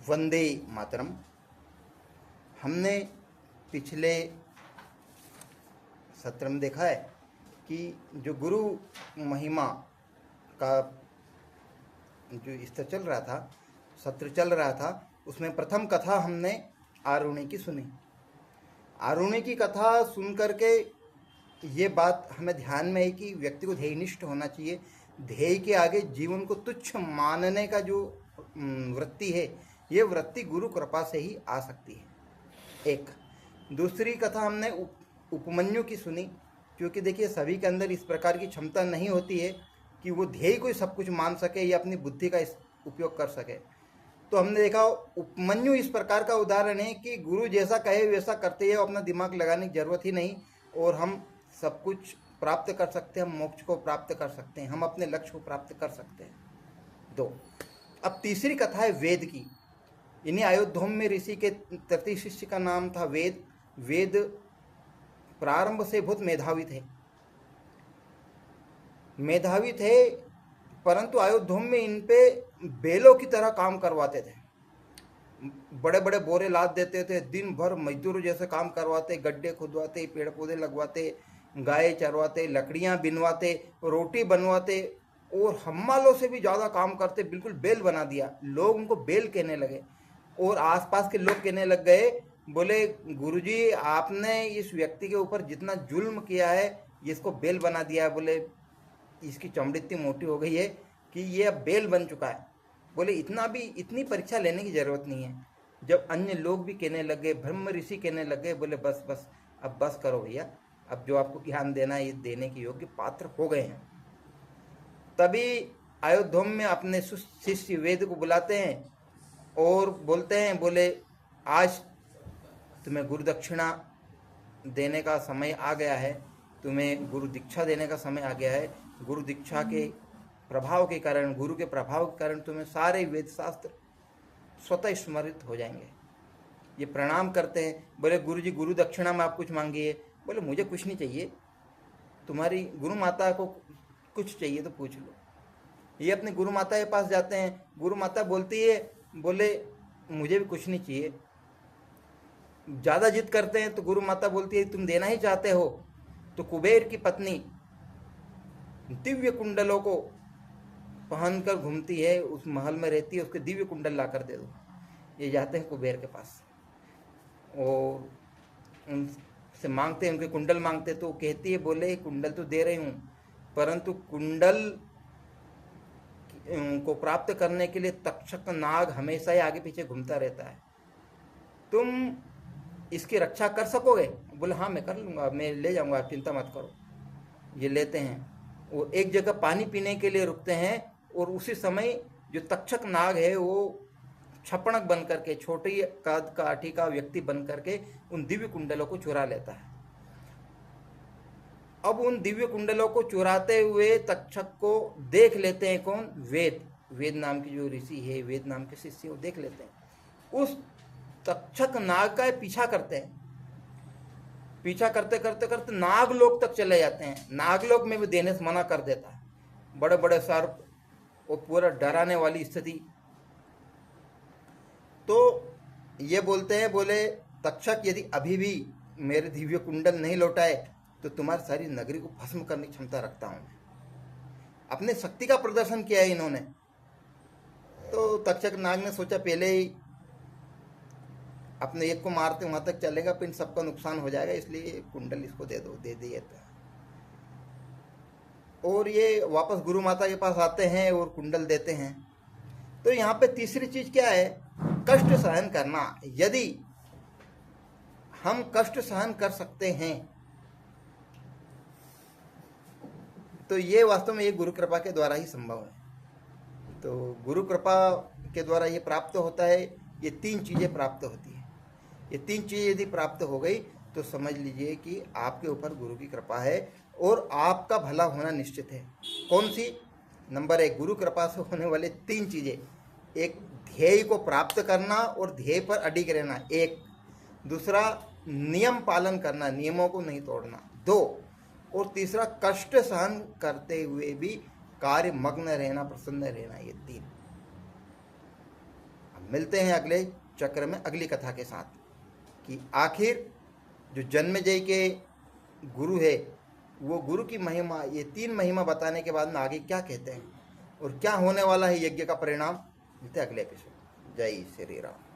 वंदे मातरम। हमने पिछले सत्र में देखा है कि जो गुरु महिमा का जो स्तर चल रहा था, सत्र चल रहा था, उसमें प्रथम कथा हमने आरुणि की सुनी। आरुणि की कथा सुन करके ये बात हमें ध्यान में है कि व्यक्ति को ध्येयनिष्ठ होना चाहिए। ध्येय के आगे जीवन को तुच्छ मानने का जो वृत्ति है, ये वृत्ति गुरु कृपा से ही आ सकती है। एक दूसरी कथा हमने उपमन्यु की सुनी, क्योंकि देखिए सभी के अंदर इस प्रकार की क्षमता नहीं होती है कि वो ध्येय को सब कुछ मान सके या अपनी बुद्धि का उपयोग कर सके। तो हमने देखा उपमन्यु इस प्रकार का उदाहरण है कि गुरु जैसा कहे वैसा करते हैं, अपना दिमाग लगाने की जरूरत ही नहीं और हम सब कुछ प्राप्त कर सकते हैं, हम मोक्ष को प्राप्त कर सकते हैं, हम अपने लक्ष्य को प्राप्त कर सकते हैं। दो, अब तीसरी कथा है वेद की। इन्हीं अयोध्या ऋषि के तृतीय शिष्य का नाम था वेद। वेद प्रारंभ से बहुत मेधावी थे, परंतु अयोध्या में इन पे बेलों की तरह काम करवाते थे। बड़े बड़े बोरे लाद देते थे, दिन भर मजदूर जैसे काम करवाते, गड्ढे खुदवाते, पेड़ पौधे लगवाते, गाय चरवाते, लकड़ियां बिनवाते, रोटी बनवाते और हम्मालों से भी ज़्यादा काम करते। बिल्कुल बेल बना दिया। लोग उनको बेल कहने लगे और आसपास के लोग कहने लग गए, बोले गुरुजी आपने इस व्यक्ति के ऊपर जितना जुल्म किया है, इसको बेल बना दिया है। बोले इसकी चमड़ी इतनी मोटी हो गई है कि ये अब बेल बन चुका है। बोले इतनी परीक्षा लेने की जरूरत नहीं है। जब अन्य लोग भी कहने लगे, ब्रह्म ऋषि कहने लगे, बोले बस बस अब बस करो भैया, अब जो आपको ज्ञान देना है ये देने के योग्य पात्र हो गए हैं। तभी अयोध्या में अपने शिष्य वेद को बुलाते हैं और बोलते हैं, बोले आज तुम्हें गुरु दक्षिणा देने का समय आ गया है, तुम्हें गुरु दीक्षा देने का समय आ गया है। गुरु दीक्षा के प्रभाव के कारण, गुरु के प्रभाव के कारण तुम्हें सारे वेद शास्त्र स्वतः स्मृत हो जाएंगे। ये प्रणाम करते हैं, बोले गुरु जी गुरु दक्षिणा में आप कुछ मांगिए। बोले मुझे कुछ नहीं चाहिए, तुम्हारी गुरु माता को कुछ चाहिए तो पूछ लो। ये अपने गुरु माता के पास जाते हैं, गुरु माता बोलती है, बोले मुझे भी कुछ नहीं चाहिए। ज़्यादा जिद करते हैं तो गुरु माता बोलती है तुम देना ही चाहते हो तो कुबेर की पत्नी दिव्य कुंडलों को पहनकर घूमती है, उस महल में रहती है, उसके दिव्य कुंडल ला कर दे दो। ये जाते हैं कुबेर के पास और उनसे मांगते हैं, उनके कुंडल मांगते, तो कहती है, बोले कुंडल तो दे रही हूँ, परंतु कुंडल को प्राप्त करने के लिए तक्षक नाग हमेशा ही आगे पीछे घूमता रहता है, तुम इसकी रक्षा कर सकोगे? बोले हाँ मैं कर लूँगा, मैं ले जाऊँगा, आप चिंता मत करो। ये लेते हैं, वो एक जगह पानी पीने के लिए रुकते हैं और उसी समय जो तक्षक नाग है वो छपणक बन करके, छोटी कद काठी का व्यक्ति बन करके उन दिव्य कुंडलों को चुरा लेता है। अब उन दिव्य कुंडलों को चुराते हुए तक्षक को देख लेते हैं कौन? वेद नाम की जो ऋषि है, वेद नाम के शिष्य, वो देख लेते हैं। उस तक्षक नाग का पीछा करते हैं, पीछा करते करते करते नागलोक तक चले जाते हैं। नागलोक में भी देने से मना कर देता है, बड़े बड़े सर्प और पूरा डराने वाली स्थिति। तो ये बोलते हैं, बोले तक्षक यदि अभी भी मेरे दिव्य कुंडल नहीं लौटाए तो तुम्हारी सारी नगरी को भस्म करने की क्षमता रखता हूं मैं। अपने शक्ति का प्रदर्शन किया है इन्होंने। तो तक्षक नाग ने सोचा पहले ही अपने एक को मारते वहां तक चलेगा, फिर सबका नुकसान हो जाएगा, इसलिए कुंडल इसको दे दो, दे दिए। और ये वापस गुरु माता के पास आते हैं और कुंडल देते हैं। तो यहाँ पे तीसरी चीज क्या है? कष्ट सहन करना। यदि हम कष्ट सहन कर सकते हैं तो ये वास्तव में ये गुरु कृपा के द्वारा ही संभव है। तो गुरु कृपा के द्वारा ये प्राप्त होता है। ये तीन चीजें प्राप्त होती है। ये तीन चीजें यदि प्राप्त हो गई तो समझ लीजिए कि आपके ऊपर गुरु की कृपा है और आपका भला होना निश्चित है। कौन सी? नंबर एक, गुरु कृपा से होने वाले तीन चीजें। एक, ध्येय को प्राप्त करना और ध्येय पर अडिग रहना। एक, दूसरा नियम पालन करना, नियमों को नहीं तोड़ना। दो, और तीसरा कष्ट सहन करते हुए भी कार्य मग्न रहना, प्रसन्न रहना। ये तीन। अब मिलते हैं अगले चक्र में अगली कथा के साथ कि आखिर जो जन्मेजय के गुरु है वो गुरु की महिमा, ये 3 महिमा बताने के बाद में आगे क्या कहते हैं और क्या होने वाला है यज्ञ का परिणाम, मिलते हैं अगले एपिसोड। जय श्री राम।